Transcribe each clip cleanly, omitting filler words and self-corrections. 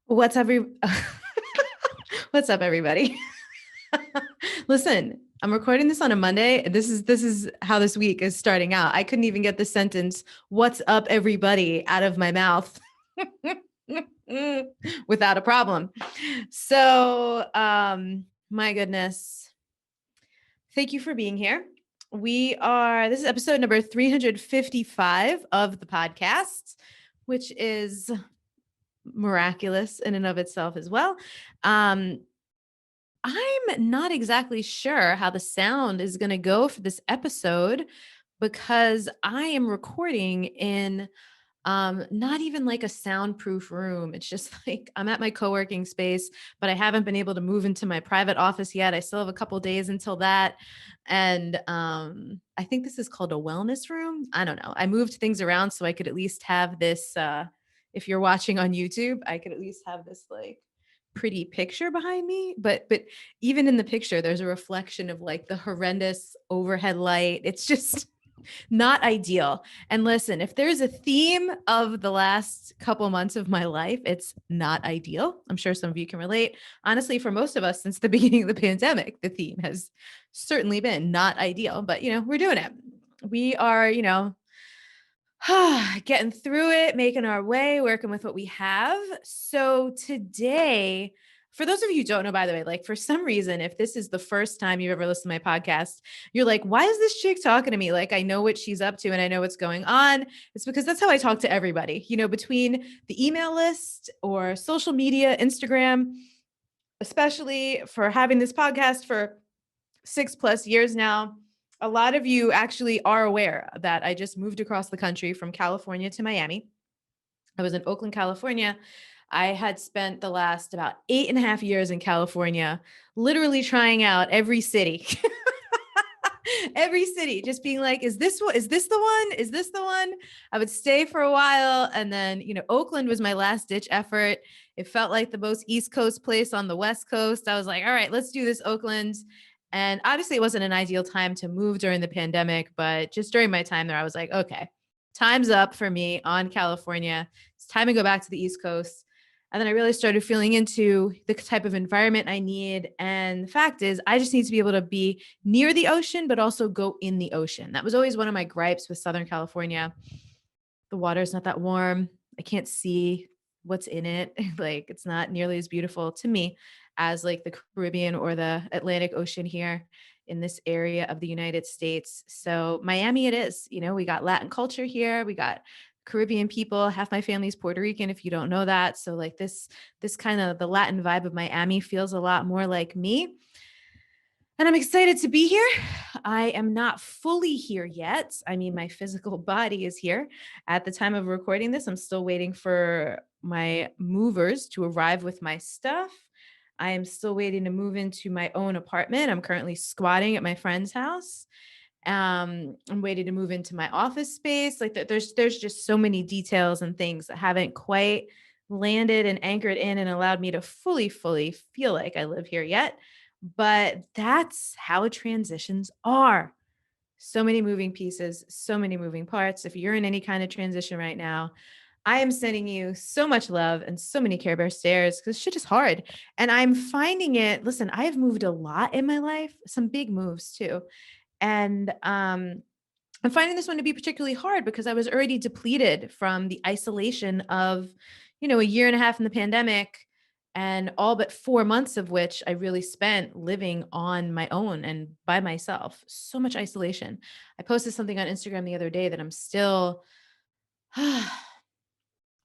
What's every What's up, everybody? Listen, I'm recording this on a Monday. This is how this week is starting out. I couldn't even get the sentence "What's up, everybody" out of my mouth without a problem. So, my goodness, thank you for being here. This is episode number 355 of the podcast, which is miraculous in and of itself as well. Um, I'm not exactly sure how the sound is going to go for this episode because I am recording in not even like a soundproof room. It's just like I'm at my co-working space, but I haven't been able to move into my private office yet. I still have a couple days until that. And I think this is called a wellness room. I don't know. I moved things around so I could at least have this if you're watching on YouTube, I could at least have this like pretty picture behind me, but even in the picture there's a reflection of like the horrendous overhead light. It's just not ideal. And listen, if there's a theme of the last couple months of my life, it's not ideal. I'm sure some of you can relate. Honestly, for most of us since the beginning of the pandemic, the theme has certainly been not ideal, but we're doing it. We are, getting through it, making our way, working with what we have. So today, for those of you who don't know, by the way, like for some reason, if this is the first time you've ever listened to my podcast, you're like, why is this chick talking to me? Like, I know what she's up to and I know what's going on. It's because that's how I talk to everybody, between the email list or social media, Instagram, especially for having this podcast for 6+ years now. A lot of you actually are aware that I just moved across the country from California to Miami. I was in Oakland, California. I had spent the last about 8.5 years in California, literally trying out every city. Every city, just being like, is this the one? Is this the one? I would stay for a while. And then, Oakland was my last ditch effort. It felt like the most East Coast place on the West Coast. I was like, all right, let's do this, Oakland. And obviously it wasn't an ideal time to move during the pandemic, but just during my time there, I was like, okay, time's up for me on California. It's time to go back to the East Coast. And then I really started feeling into the type of environment I need. And the fact is, I just need to be able to be near the ocean, but also go in the ocean. That was always one of my gripes with Southern California. The water's not that warm. I can't see what's in it. Like it's not nearly as beautiful to me as like the Caribbean or the Atlantic Ocean here in this area of the United States. So Miami it is. We got Latin culture here. We got Caribbean people. Half my family's Puerto Rican, if you don't know that. So like this kind of the Latin vibe of Miami feels a lot more like me. And I'm excited to be here. I am not fully here yet. I mean, my physical body is here. At the time of recording this, I'm still waiting for my movers to arrive with my stuff. I am still waiting to move into my own apartment. I'm currently squatting at my friend's house. I'm waiting to move into my office space. Like there's just so many details and things that haven't quite landed and anchored in and allowed me to fully feel like I live here yet. But that's how transitions are. So many moving pieces, so many moving parts. If you're in any kind of transition right now, I am sending you so much love and so many Care Bear stares because shit is hard. And I'm finding it, listen, I have moved a lot in my life, some big moves too. And I'm finding this one to be particularly hard because I was already depleted from the isolation of, a year and a half in the pandemic and all but 4 months of which I really spent living on my own and by myself. So much isolation. I posted something on Instagram the other day that I'm still,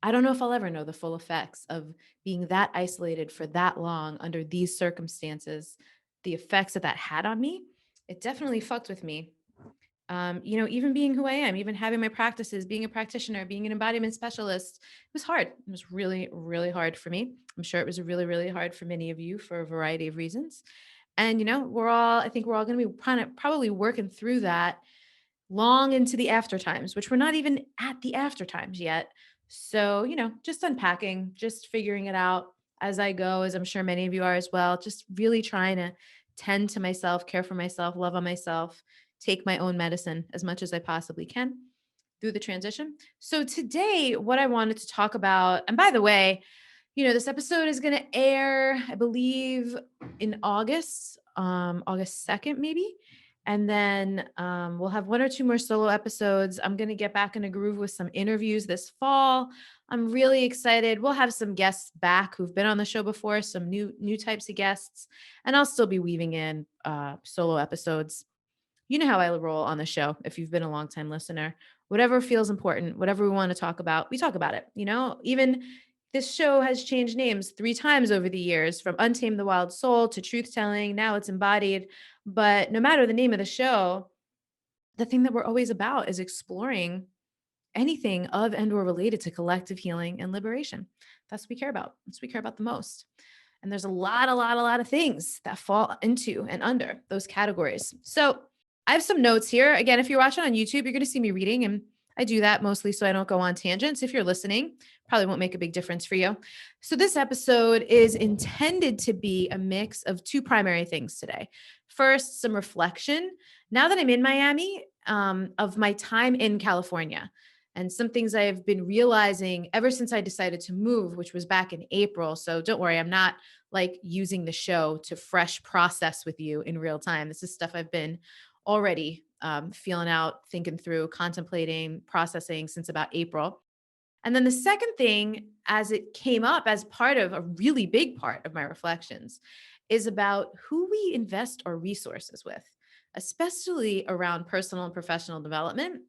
I don't know if I'll ever know the full effects of being that isolated for that long under these circumstances, the effects that had on me. It definitely fucked with me. Even being who I am, even having my practices, being a practitioner, being an embodiment specialist, it was hard. It was really, really hard for me. I'm sure it was really, really hard for many of you for a variety of reasons. And, I think we're all going to be probably working through that long into the after times, which we're not even at the after times yet. So, just unpacking, just figuring it out as I go, as I'm sure many of you are as well, just really trying to tend to myself, care for myself, love on myself, take my own medicine as much as I possibly can through the transition. So today, what I wanted to talk about, and by the way, This episode is going to air, I believe, in August, August 2nd, maybe. And then we'll have one or two more solo episodes. I'm going to get back in a groove with some interviews this fall. I'm really excited. We'll have some guests back who've been on the show before, some new types of guests, and I'll still be weaving in solo episodes. You know how I roll on the show if you've been a longtime listener. Whatever feels important, whatever we want to talk about, we talk about it. Even this show has changed names 3 times over the years, from Untamed the Wild Soul to Truth Telling. Now it's Embodied. But no matter the name of the show, the thing that we're always about is exploring anything of and or related to collective healing and liberation. That's what we care about. That's what we care about the most. And there's a lot of things that fall into and under those categories. So I have some notes here. Again, if you're watching on YouTube, you're going to see me reading, and I do that mostly so I don't go on tangents. If you're listening, probably won't make a big difference for you. So this episode is intended to be a mix of two primary things today. First, some reflection. Now that I'm in Miami, of my time in California, and some things I've been realizing ever since I decided to move, which was back in April. So don't worry, I'm not like using the show to fresh process with you in real time. This is stuff I've been already feeling out, thinking through, contemplating, processing since about April. And then the second thing, as it came up as part of a really big part of my reflections, is about who we invest our resources with, especially around personal and professional development,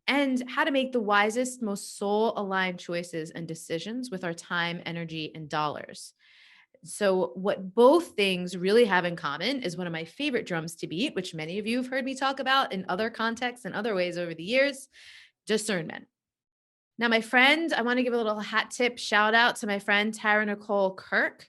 and how to make the wisest, most soul aligned choices and decisions with our time, energy, and dollars. So, what both things really have in common is one of my favorite drums to beat, which many of you have heard me talk about in other contexts and other ways over the years: discernment. Now, my friend, I want to give a little hat tip shout out to my friend, Tara Nicholle Kirke,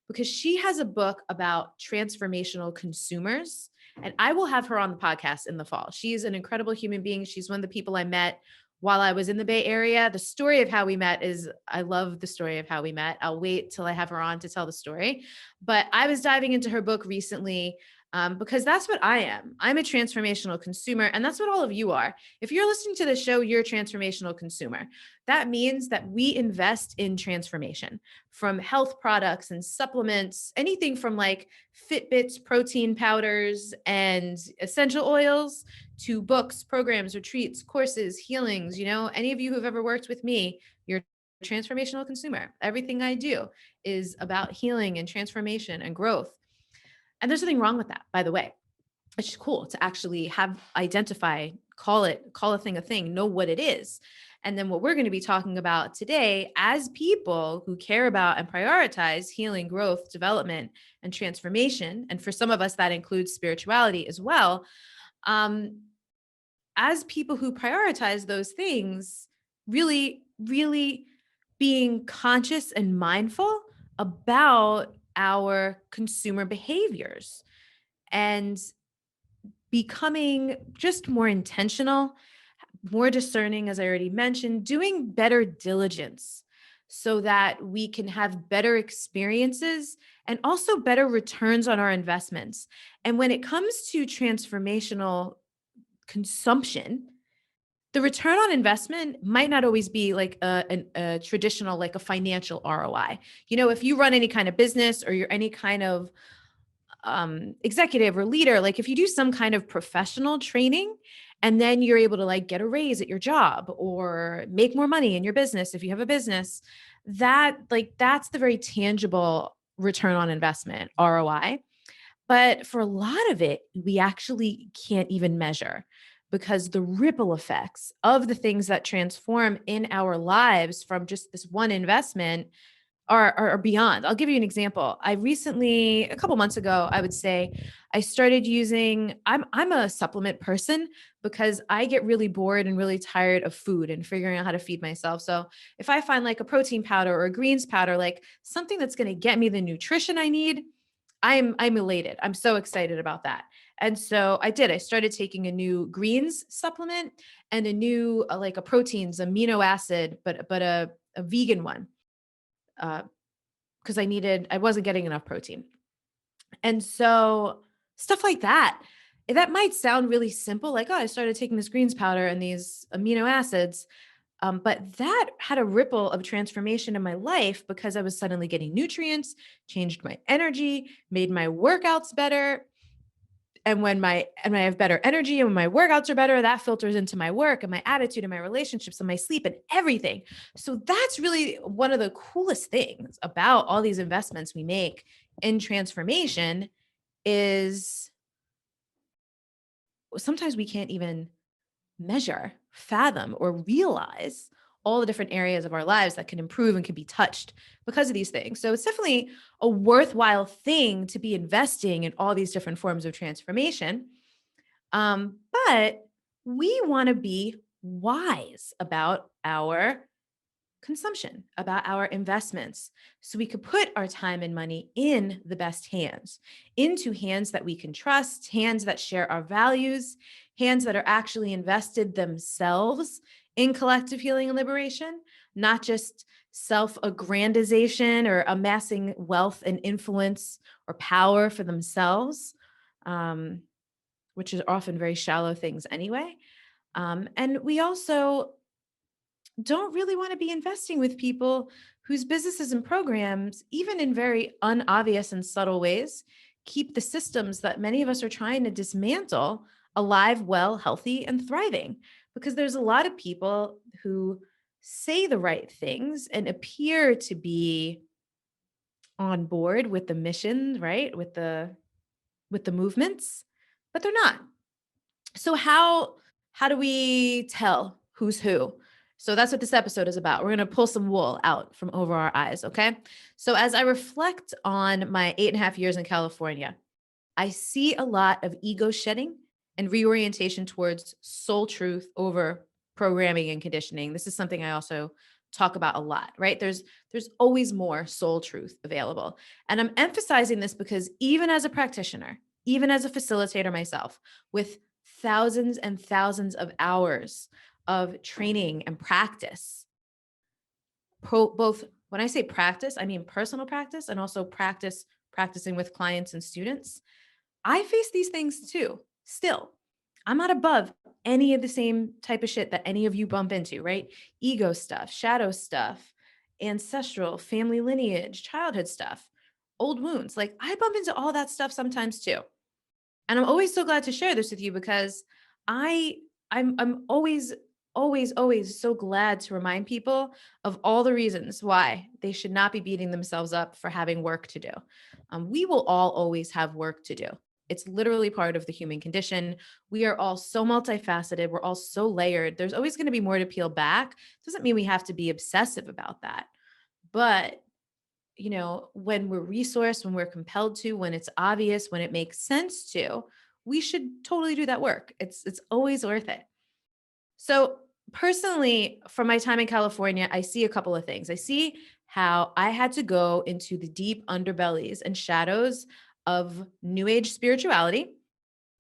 because she has a book about transformational consumers. And I will have her on the podcast in the fall. She's an incredible human being. She's one of the people I met while I was in the Bay Area. The story of how we met is, I love the story of how we met. I'll wait till I have her on to tell the story. But I was diving into her book recently because that's what I am. I'm a transformational consumer, and that's what all of you are. If you're listening to the show, you're a transformational consumer. That means that we invest in transformation, from health products and supplements, anything from like Fitbits, protein powders, and essential oils, to books, programs, retreats, courses, healings. Any of you who've ever worked with me, you're a transformational consumer. Everything I do is about healing and transformation and growth. And there's nothing wrong with that, by the way. It's just cool to actually call a thing, know what it is. And then what we're going to be talking about today, as people who care about and prioritize healing, growth, development, and transformation, and for some of us that includes spirituality as well, as people who prioritize those things, really, really being conscious and mindful about our consumer behaviors and becoming just more intentional, more discerning, as I already mentioned, doing better diligence so that we can have better experiences and also better returns on our investments. And when it comes to transformational consumption, the return on investment might not always be like a traditional, like a financial ROI. If you run any kind of business, or you're any kind of executive or leader, like if you do some kind of professional training and then you're able to like get a raise at your job or make more money in your business, if you have a business, that's the very tangible return on investment, ROI. But for a lot of it, we actually can't even measure, because the ripple effects of the things that transform in our lives from just this one investment are beyond. I'll give you an example. I recently, a couple months ago, I would say, I started using, I'm a supplement person because I get really bored and really tired of food and figuring out how to feed myself. So if I find like a protein powder or a greens powder, like something that's going to get me the nutrition I need, I'm elated. I'm so excited about that. And so I started taking a new greens supplement and a new like a proteins amino acid, but a vegan one, because I wasn't getting enough protein. And so stuff like that might sound really simple, like, oh, I started taking this greens powder and these amino acids. But that had a ripple of transformation in my life because I was suddenly getting nutrients, changed my energy, made my workouts better. And when I have better energy and when my workouts are better, that filters into my work and my attitude and my relationships and my sleep and everything. So that's really one of the coolest things about all these investments we make in transformation is sometimes we can't even measure, fathom, or realize all the different areas of our lives that can improve and can be touched because of these things. So it's definitely a worthwhile thing to be investing in all these different forms of transformation. But we want to be wise about our consumption, about our investments, so we could put our time and money in the best hands, into hands that we can trust, hands that share our values, hands that are actually invested themselves in collective healing and liberation, not just self aggrandization or amassing wealth and influence or power for themselves, um, which is often very shallow things anyway. And we also don't really want to be investing with people whose businesses and programs, even in very unobvious and subtle ways, keep the systems that many of us are trying to dismantle alive, well, healthy, and thriving. Because there's a lot of people who say the right things and appear to be on board with the mission, right? With the movements, but they're not. So how do we tell who's who? So that's what this episode is about. We're going to pull some wool out from over our eyes, okay? So as I reflect on my 8.5 years in California, I see a lot of ego shedding and reorientation towards soul truth over programming and conditioning. This is something I also talk about a lot, right? There's always more soul truth available. And I'm emphasizing this because even as a practitioner, even as a facilitator myself, with thousands and thousands of hours of training and practice, both when I say practice, I mean personal practice and also practicing with clients and students. I face these things too, still. I'm not above any of the same type of shit that any of you bump into, right? Ego stuff, shadow stuff, ancestral, family lineage, childhood stuff, old wounds. Like I bump into all that stuff sometimes too. And I'm always so glad to share this with you because I I'm always so glad to remind people of all the reasons why they should not be beating themselves up for having work to do. We will all always have work to do. It's literally part of the human condition. We are all so multifaceted. We're all so layered. There's always going to be more to peel back. Doesn't mean we have to be obsessive about that. But when we're resourced, when we're compelled to, when it's obvious, when it makes sense to, we should totally do that work. It's always worth it. So personally, from my time in California, I see a couple of things. I see how I had to go into the deep underbellies and shadows of New Age spirituality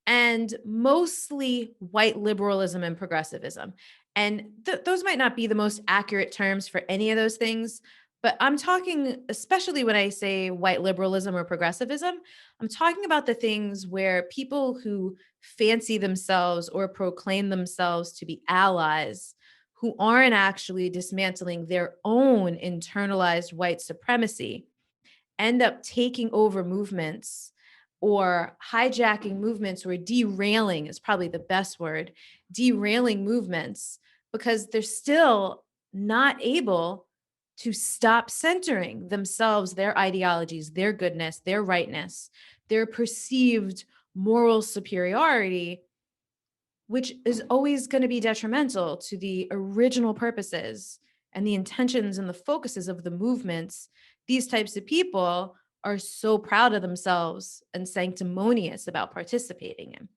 and mostly white liberalism and progressivism. And those might not be the most accurate terms for any of those things, but I'm talking, especially when I say white liberalism or progressivism, I'm talking about the things where people who fancy themselves or proclaim themselves to be allies, who aren't actually dismantling their own internalized white supremacy, end up taking over movements or hijacking movements or derailing is probably the best word, derailing movements because they're still not able to stop centering themselves, their ideologies, their goodness, their rightness, their perceived moral superiority, which is always going to be detrimental to the original purposes and the intentions and the focuses of the movements. These types of people are so proud of themselves and sanctimonious about participating in.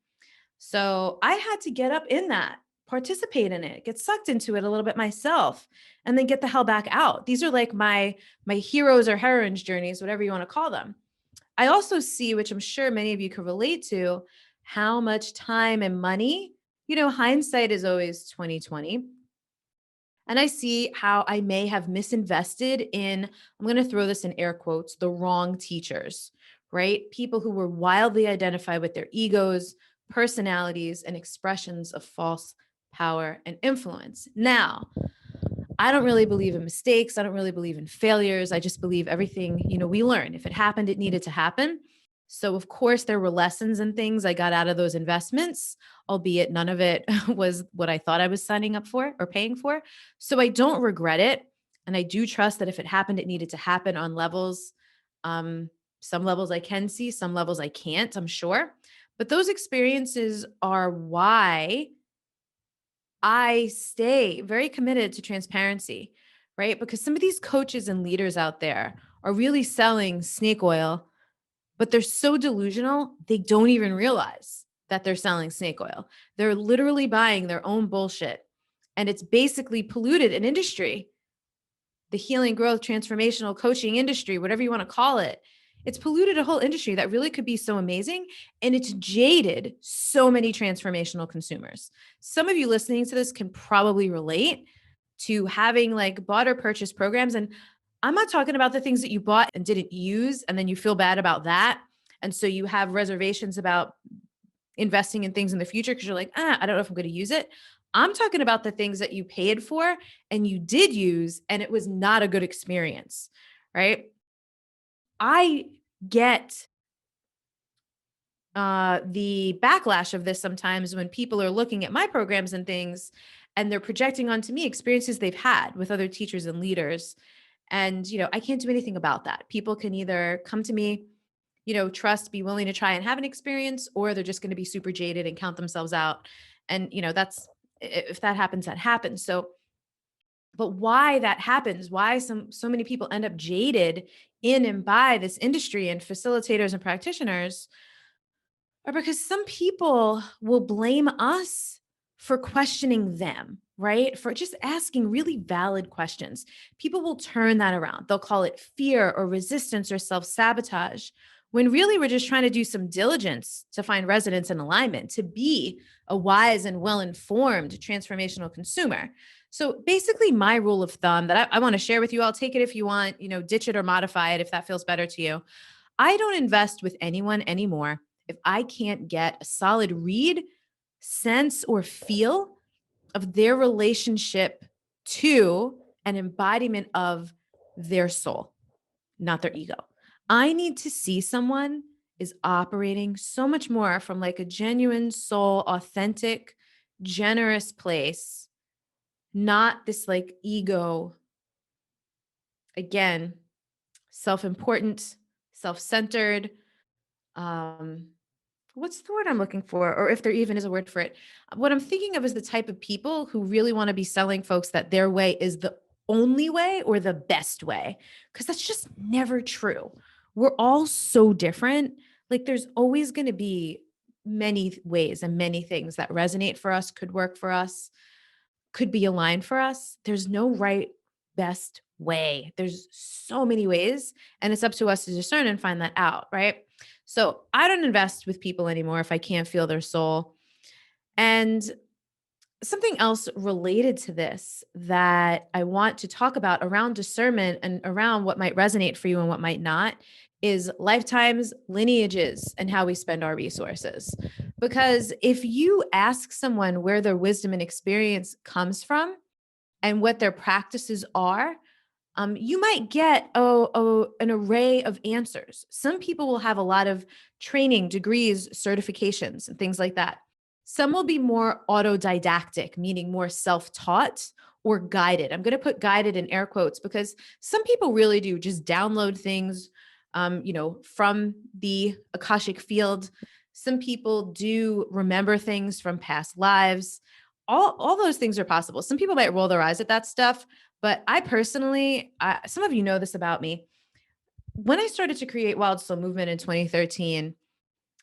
So I had to get up in that, participate in it, get sucked into it a little bit myself, and then get the hell back out. These are like my heroes or heroines journeys, whatever you want to call them. I also see, which I'm sure many of you can relate to, how much time and money, hindsight is always 2020. And I see how I may have misinvested in, I'm going to throw this in air quotes, the wrong teachers, right? People who were wildly identified with their egos, personalities, and expressions of false power and influence. Now, I don't really believe in mistakes. I don't really believe in failures. I just believe everything, we learn. If it happened, it needed to happen. So, of course, there were lessons and things I got out of those investments, albeit none of it was what I thought I was signing up for or paying for. So, I don't regret it. And I do trust that if it happened, it needed to happen on levels. Um, some levels I can see, some levels I can't, I'm sure. But those experiences are why I stay very committed to transparency, right? Because some of these coaches and leaders out there are really selling snake oil, but they're so delusional, they don't even realize that they're selling snake oil. They're literally buying their own bullshit. And it's basically polluted an industry, the healing, growth, transformational coaching industry, whatever you want to call it. It's polluted a whole industry that really could be so amazing. And it's jaded so many transformational consumers. Some of you listening to this can probably relate to having like bought or purchased programs. And I'm not talking about the things that you bought and didn't use, and then you feel bad about that. And so you have reservations about investing in things in the future because you're like, I don't know if I'm going to use it. I'm talking about the things that you paid for and you did use, and it was not a good experience, right? I get the backlash of this sometimes when people are looking at my programs and things and they're projecting onto me experiences they've had with other teachers and leaders. And, I can't do anything about that. People can either come to me, trust, be willing to try and have an experience, or they're just going to be super jaded and count themselves out. And, that's, if that happens, that happens. So, but why that happens, why so many people end up jaded in and by this industry and facilitators and practitioners, or because some people will blame us for questioning them, right? For just asking really valid questions. People will turn that around. They'll call it fear or resistance or self sabotage, when really we're just trying to do some diligence to find resonance and alignment, to be a wise and well informed transformational consumer. So basically, my rule of thumb that I want to share with you, I'll take it if you want, ditch it or modify it if that feels better to you. I don't invest with anyone anymore if I can't get a solid read, sense, or feel of their relationship to an embodiment of their soul, not their ego. I need to see someone is operating so much more from like a genuine soul, authentic, generous place, not this like ego, again, self-important, self-centered, um, what's the word I'm looking for? Or if there even is a word for it. What I'm thinking of is the type of people who really want to be selling folks that their way is the only way or the best way, because that's just never true. We're all so different. Like there's always going to be many ways and many things that resonate for us, could work for us, could be aligned for us. There's no right, best way. There's so many ways, and it's up to us to discern and find that out, right? So I don't invest with people anymore if I can't feel their soul. And something else related to this that I want to talk about around discernment and around what might resonate for you and what might not is lifetimes, lineages, and how we spend our resources. Because if you ask someone where their wisdom and experience comes from and what their practices are, you might get an array of answers. Some people will have a lot of training, degrees, certifications, and things like that. Some will be more autodidactic, meaning more self-taught or guided. I'm going to put guided in air quotes because some people really do just download things, from the Akashic field. Some people do remember things from past lives. All those things are possible. Some people might roll their eyes at that stuff, but I personally, some of you know this about me. When I started to create Wild Soul Movement in 2013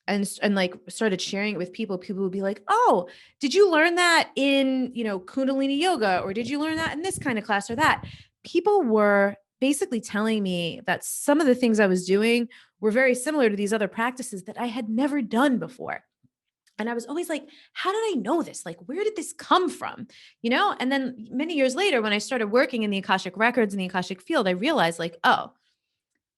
and like started sharing it with people, people would be like, "Oh, did you learn that in, Kundalini yoga, or did you learn that in this kind of class or that?" People were basically telling me that some of the things I was doing were very similar to these other practices that I had never done before. And I was always like, how did I know this? Like, where did this come from? And then many years later, when I started working in the Akashic records and the Akashic field, I realized like, oh,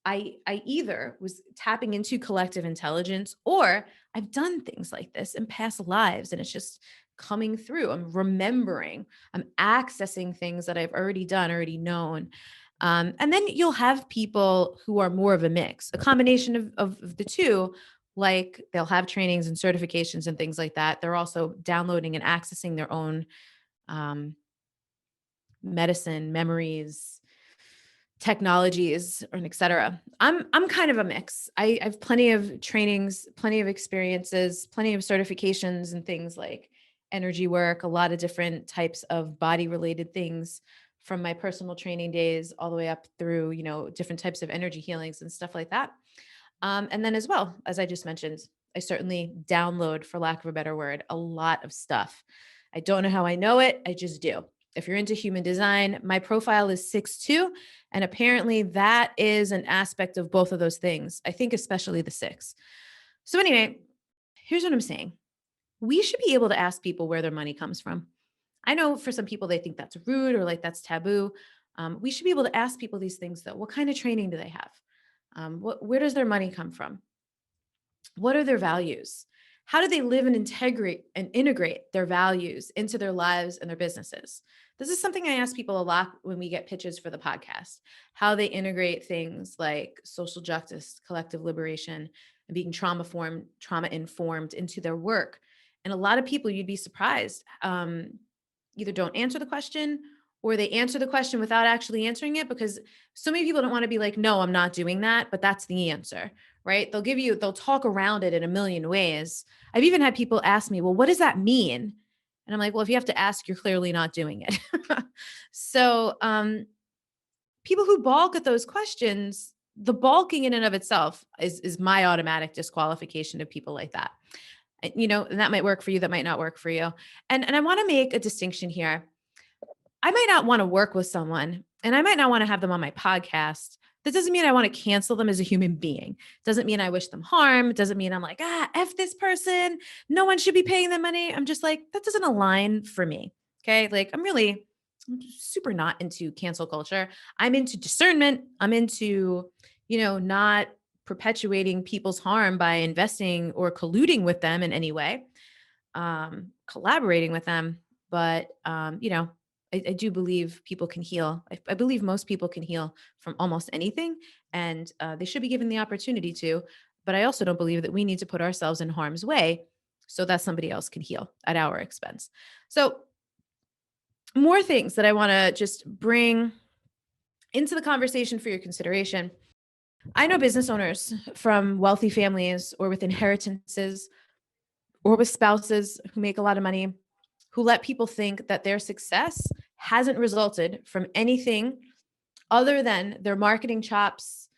I either was tapping into collective intelligence or I've done things like this in past lives. And it's just coming through. I'm remembering, I'm accessing things that I've already done, already known. And then you'll have people who are more of a mix, a combination of the two. Like they'll have trainings and certifications and things like that. They're also downloading and accessing their own um, medicine, memories, technologies, and et cetera. I'm kind of a mix. I have plenty of trainings, plenty of experiences, plenty of certifications and things like energy work, a lot of different types of body related things from my personal training days all the way up through, different types of energy healings and stuff like that. And then as well, as I just mentioned, I certainly download, for lack of a better word, a lot of stuff. I don't know how I know it. I just do. If you're into human design, my profile is 6'2", and apparently that is an aspect of both of those things. I think especially the 6. So anyway, here's what I'm saying. We should be able to ask people where their money comes from. I know for some people, they think that's rude or like that's taboo. We should be able to ask people these things though. What kind of training do they have? Where does their money come from? What are their values? How do they live and integrate their values into their lives and their businesses? This is something I ask people a lot when we get pitches for the podcast, how they integrate things like social justice, collective liberation, and being trauma informed into their work. And a lot of people, you'd be surprised, either don't answer the question or they answer the question without actually answering it, because so many people don't want to be like, no, I'm not doing that, but that's the answer, right? They'll talk around it in a million ways. I've even had people ask me, well, what does that mean? And I'm like, well, if you have to ask, you're clearly not doing it. So people who balk at those questions, the balking in and of itself is my automatic disqualification of people like that. And that might work for you, that might not work for you. And I want to make a distinction here. I might not want to work with someone and I might not want to have them on my podcast. That doesn't mean I want to cancel them as a human being. Doesn't mean I wish them harm. Doesn't mean I'm like, F this person. No one should be paying them money. I'm just like, that doesn't align for me. Okay. Like I'm super not into cancel culture. I'm into discernment. I'm into, not perpetuating people's harm by investing or colluding with them in any way, collaborating with them. But, I do believe people can heal. I believe most people can heal from almost anything, and they should be given the opportunity to. But I also don't believe that we need to put ourselves in harm's way so that somebody else can heal at our expense. So, more things that I want to just bring into the conversation for your consideration. I know business owners from wealthy families or with inheritances or with spouses who make a lot of money, who let people think that their success hasn't resulted from anything other than their marketing chops,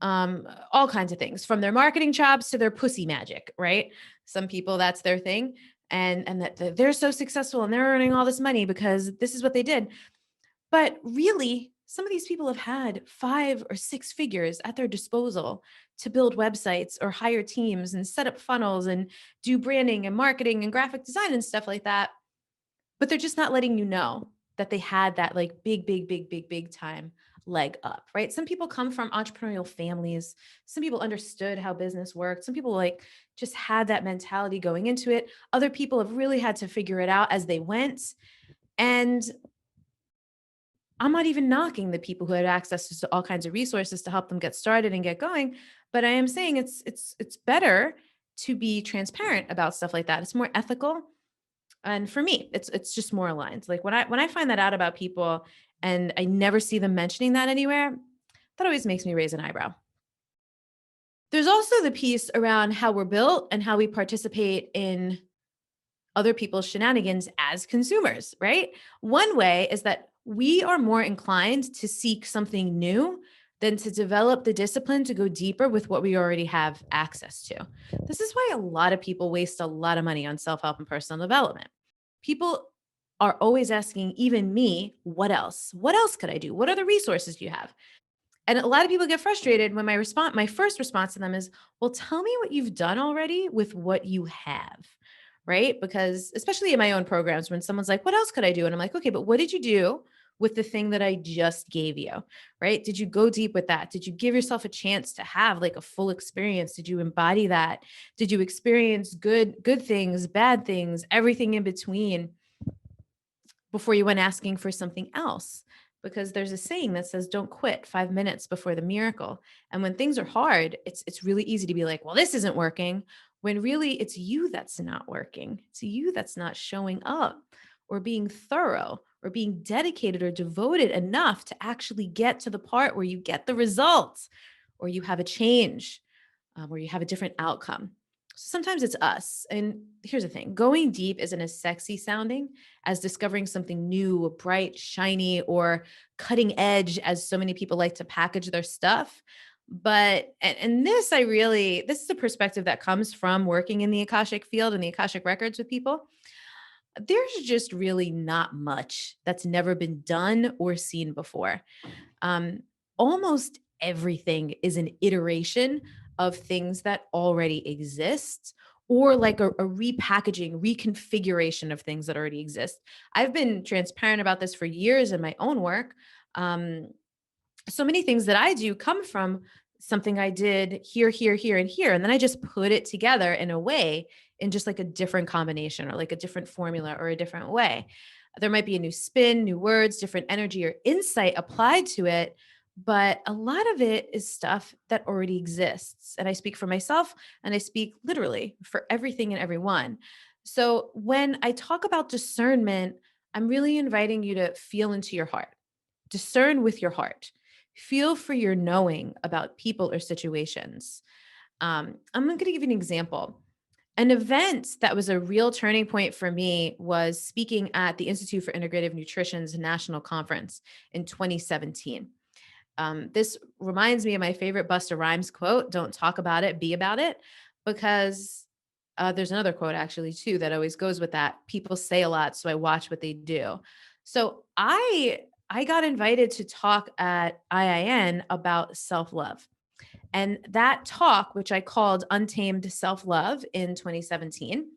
all kinds of things, from their marketing chops to their pussy magic, right? Some people, that's their thing. And that they're so successful and they're earning all this money because this is what they did. But really, some of these people have had 5 or 6 figures at their disposal to build websites or hire teams and set up funnels and do branding and marketing and graphic design and stuff like that. But they're just not letting you know that they had that like big time leg up, right? Some people come from entrepreneurial families. Some people understood how business worked. Some people like just had that mentality going into it. Other people have really had to figure it out as they went. And I'm not even knocking the people who had access to all kinds of resources to help them get started and get going, but I am saying it's better to be transparent about stuff like that. It's more ethical. And for me, it's just more aligned. Like when I find that out about people and I never see them mentioning that anywhere, that always makes me raise an eyebrow. There's also the piece around how we're built and how we participate in other people's shenanigans as consumers, right? One way is that we are more inclined to seek something new than to develop the discipline to go deeper with what we already have access to. This is why a lot of people waste a lot of money on self-help and personal development. People are always asking, even me, what else? What else could I do? What other resources do you have? And a lot of people get frustrated when my first response to them is, well, tell me what you've done already with what you have. Right? Because especially in my own programs, when someone's like, what else could I do? And I'm like, okay, but what did you do with the thing that I just gave you, right? Did you go deep with that? Did you give yourself a chance to have like a full experience? Did you embody that? Did you experience good things, bad things, everything in between before you went asking for something else? Because there's a saying that says don't quit 5 minutes before the miracle. And when things are hard, it's really easy to be like, well, this isn't working, when really it's you that's not working. It's you that's not showing up or being thorough or being dedicated or devoted enough to actually get to the part where you get the results or you have a change, where you have a different outcome. So sometimes it's us. And here's the thing, going deep isn't as sexy sounding as discovering something new, bright, shiny, or cutting edge, as so many people like to package their stuff. But, and this, this is a perspective that comes from working in the Akashic field and the Akashic records with people. There's just really not much that's never been done or seen before. Um, Almost everything is an iteration of things that already exist, or like a repackaging, reconfiguration of things that already exist. I've been transparent about this for years in my own work. Um, so many things that I do come from something I did here, here, here, and here. And then I just put it together in a way, in just like a different combination or like a different formula or a different way. There might be a new spin, new words, different energy or insight applied to it. But a lot of it is stuff that already exists. And I speak for myself and I speak literally for everything and everyone. So when I talk about discernment, I'm really inviting you to feel into your heart, discern with your heart. Feel for your knowing about people or situations. I'm going to give you an example. An event that was a real turning point for me was speaking at the Institute for Integrative Nutrition's national conference in 2017. This reminds me of my favorite Busta Rhymes quote, don't talk about it, be about it, because there's another quote actually too that always goes with that. People say a lot, so I watch what they do. So I got invited to talk at IIN about self-love. And that talk, which I called Untamed Self-Love in 2017,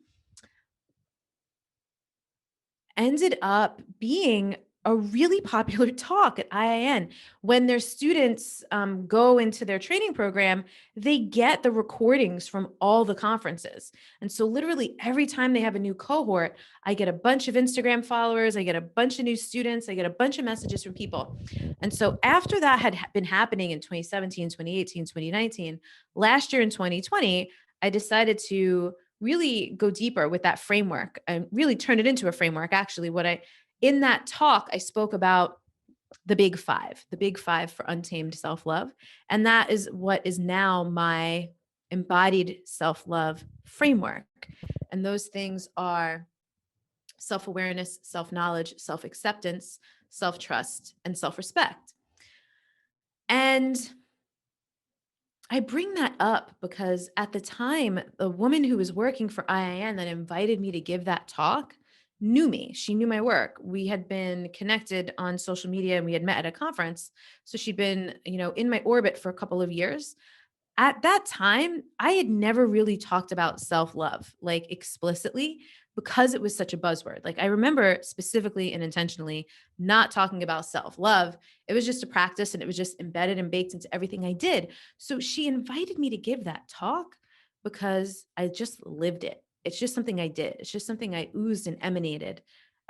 ended up being a really popular talk at IIN. When their students go into their training program, they get the recordings from all the conferences. And so literally every time they have a new cohort, I get a bunch of Instagram followers, I get a bunch of new students, I get a bunch of messages from people. And so after that had been happening in 2017, 2018, 2019, last year in 2020, I decided to really go deeper with that framework and really turn it into a framework. Actually, in that talk, I spoke about the big five for untamed self-love. And that is what is now my embodied self-love framework. And those things are self-awareness, self-knowledge, self-acceptance, self-trust, and self-respect. And I bring that up because at the time, the woman who was working for IIN that invited me to give that talk knew me. She knew my work. We had been connected on social media and we had met at a conference. So she'd been, in my orbit for a couple of years. At that time, I had never really talked about self-love like explicitly because it was such a buzzword. Like I remember specifically and intentionally not talking about self-love. It was just a practice and it was just embedded and baked into everything I did. So she invited me to give that talk because I just lived it. It's just something I did. It's just something I oozed and emanated,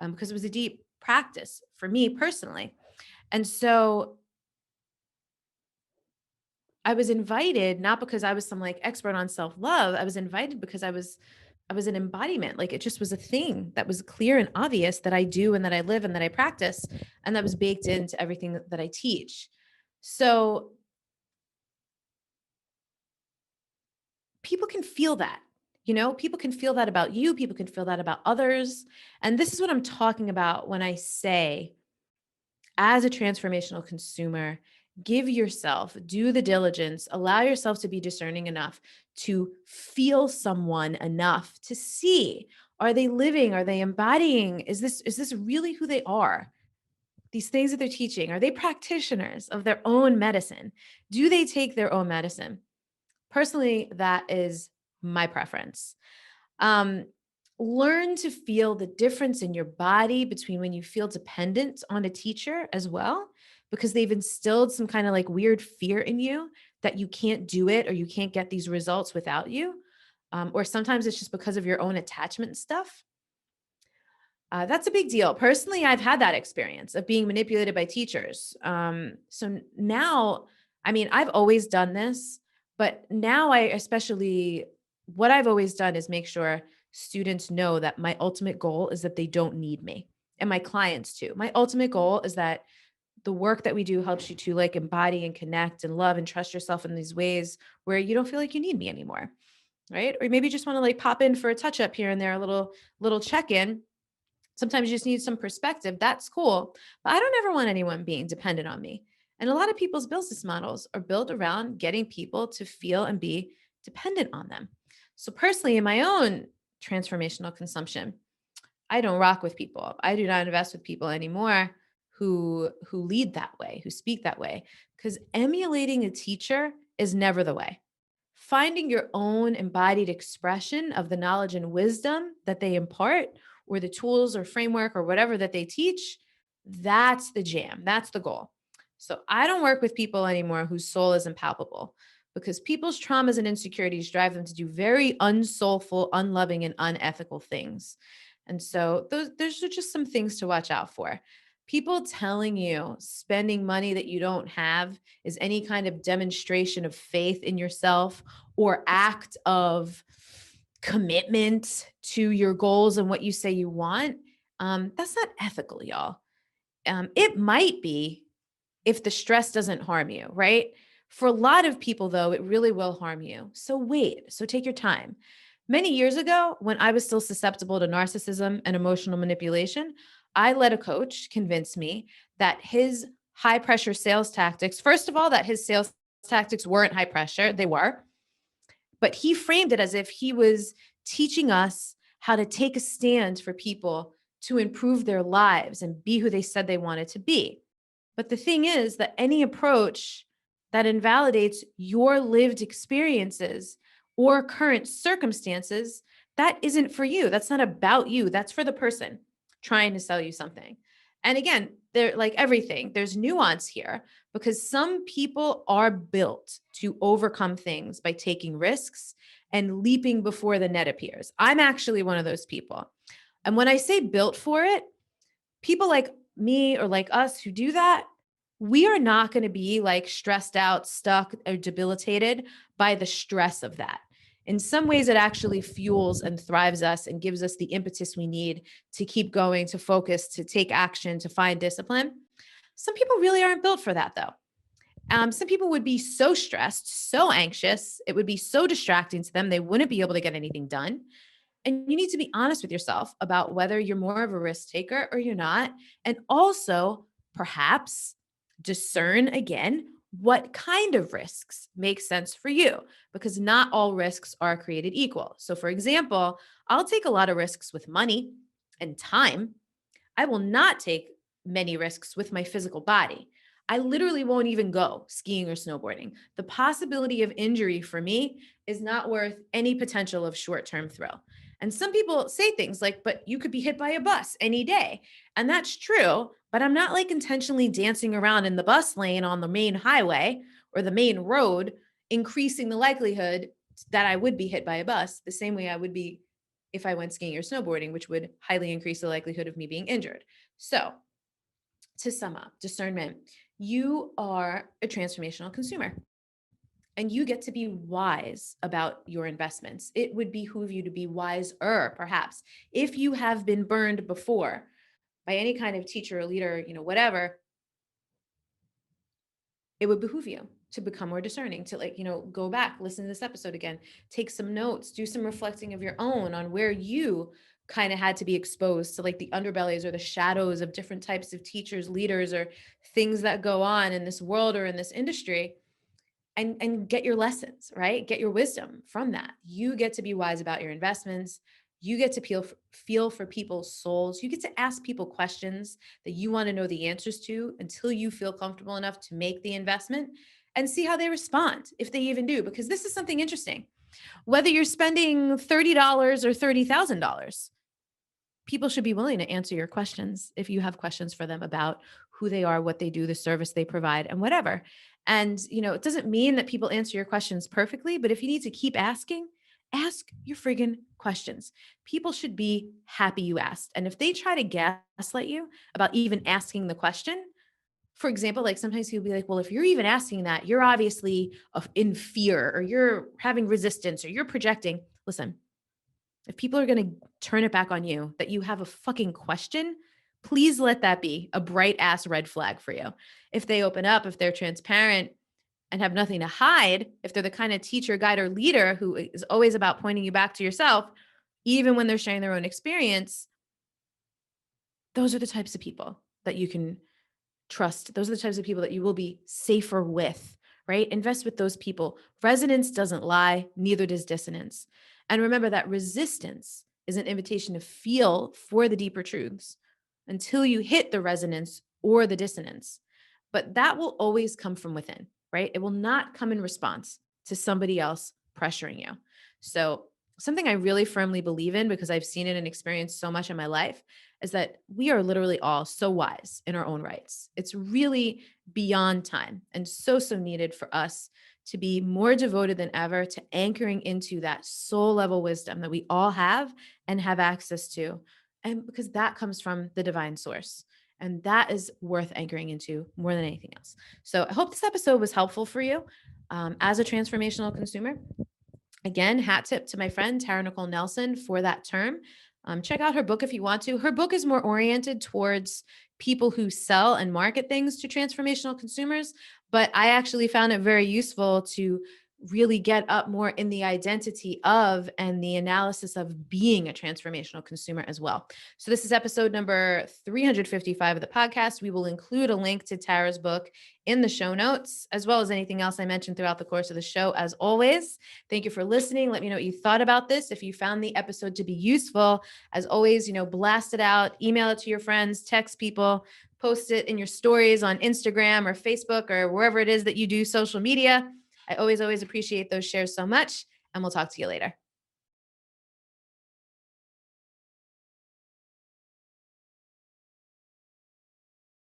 because it was a deep practice for me personally. And so I was invited not because I was some like expert on self-love. I was invited because I was an embodiment. Like it just was a thing that was clear and obvious that I do and that I live and that I practice, and that was baked into everything that I teach. So people can feel that. People can feel that about you, people can feel that about others. And this is what I'm talking about when I say, as a transformational consumer, give yourself, do the diligence, allow yourself to be discerning enough to feel someone enough to see, are they living, are they embodying, is this really who they are? These things that they're teaching, are they practitioners of their own medicine? Do they take their own medicine? Personally, that is my preference. Um, learn to feel the difference in your body between when you feel dependent on a teacher as well, because they've instilled some kind of like weird fear in you that you can't do it or you can't get these results without you. Or sometimes it's just because of your own attachment stuff. That's a big deal. Personally, I've had that experience of being manipulated by teachers. Now, I mean, I've always done this, but now what I've always done is make sure students know that my ultimate goal is that they don't need me, and my clients too. My ultimate goal is that the work that we do helps you to like embody and connect and love and trust yourself in these ways where you don't feel like you need me anymore. Right. Or maybe you just want to like pop in for a touch up here and there, a little check in. Sometimes you just need some perspective. That's cool. But I don't ever want anyone being dependent on me. And a lot of people's business models are built around getting people to feel and be dependent on them. So, personally, in my own transformational consumption, I don't rock with people. I do not invest with people anymore who lead that way, who speak that way, because emulating a teacher is never the way. Finding your own embodied expression of the knowledge and wisdom that they impart, or the tools or framework or whatever that they teach, that's the jam. That's the goal. So I don't work with people anymore whose soul is impalpable, because people's traumas and insecurities drive them to do very unsoulful, unloving, and unethical things. And so those are just some things to watch out for. People telling you spending money that you don't have is any kind of demonstration of faith in yourself or act of commitment to your goals and what you say you want, that's not ethical, y'all. It might be if the stress doesn't harm you, right? For a lot of people, though, it really will harm you. So wait, so take your time. Many years ago, when I was still susceptible to narcissism and emotional manipulation, I let a coach convince me that his high pressure sales tactics, first of all, that his sales tactics weren't high pressure, they were, but he framed it as if he was teaching us how to take a stand for people to improve their lives and be who they said they wanted to be. But the thing is that any approach that invalidates your lived experiences or current circumstances, that isn't for you. That's not about you. That's for the person trying to sell you something. And again, they're like everything, there's nuance here, because some people are built to overcome things by taking risks and leaping before the net appears. I'm actually one of those people. And when I say built for it, people like me or like us who do that, we are not going to be like stressed out, stuck, or debilitated by the stress of that. In some ways, it actually fuels and thrives us and gives us the impetus we need to keep going, to focus, to take action, to find discipline. Some people really aren't built for that, though. Some people would be so stressed, so anxious, it would be so distracting to them, they wouldn't be able to get anything done. And you need to be honest with yourself about whether you're more of a risk taker or you're not. And also, perhaps discern again what kind of risks make sense for you, because not all risks are created equal. So, for example, I'll take a lot of risks with money and time. I will not take many risks with my physical body. I literally won't even go skiing or snowboarding. The possibility of injury for me is not worth any potential of short-term thrill. And some people say things like, but you could be hit by a bus any day. And that's true, but I'm not like intentionally dancing around in the bus lane on the main highway or the main road, increasing the likelihood that I would be hit by a bus the same way I would be if I went skiing or snowboarding, which would highly increase the likelihood of me being injured. So, to sum up, discernment, you are a transformational consumer and you get to be wise about your investments. It would behoove you to be wiser, perhaps, if you have been burned before by any kind of teacher or leader, whatever. It would behoove you to become more discerning, to go back, listen to this episode again, take some notes, do some reflecting of your own on where you kind of had to be exposed to like the underbellies or the shadows of different types of teachers, leaders, or things that go on in this world or in this industry, and get your lessons, right? Get your wisdom from that. You get to be wise about your investments. You get to feel for people's souls. You get to ask people questions that you want to know the answers to until you feel comfortable enough to make the investment and see how they respond, if they even do, because this is something interesting. Whether you're spending $30 or $30,000, people should be willing to answer your questions if you have questions for them about who they are, what they do, the service they provide, and whatever. And, it doesn't mean that people answer your questions perfectly, but if you need to keep asking, ask your friggin' questions. People should be happy you asked. And if they try to gaslight you about even asking the question, for example, like sometimes people be like, well, if you're even asking that, you're obviously in fear or you're having resistance or you're projecting. Listen, if people are going to turn it back on you that you have a fucking question, please let that be a bright ass red flag for you. If they open up, if they're transparent and have nothing to hide, if they're the kind of teacher, guide, or leader who is always about pointing you back to yourself, even when they're sharing their own experience, those are the types of people that you can trust. Those are the types of people that you will be safer with, right? Invest with those people. Resonance doesn't lie, neither does dissonance. And remember that resistance is an invitation to feel for the deeper truths until you hit the resonance or the dissonance. But that will always come from within, right? It will not come in response to somebody else pressuring you. So, something I really firmly believe in because I've seen it and experienced so much in my life is that we are literally all so wise in our own rights. It's really beyond time and so, so needed for us to be more devoted than ever to anchoring into that soul level wisdom that we all have and have access to. And because that comes from the divine source. And that is worth anchoring into more than anything else. So I hope this episode was helpful for you as a transformational consumer. Again, hat tip to my friend, Tara Nicholle Nelson, for that term. Check out her book if you want to. Her book is more oriented towards people who sell and market things to transformational consumers, but I actually found it very useful to really get up more in the identity of and the analysis of being a transformational consumer as well. So this is episode number 355 of the podcast. We will include a link to Tara's book in the show notes, as well as anything else I mentioned throughout the course of the show. As always, thank you for listening. Let me know what you thought about this. If you found the episode to be useful, as always, blast it out, email it to your friends, text people, post it in your stories on Instagram or Facebook or wherever it is that you do social media. I always appreciate those shares so much, and we'll talk to you later.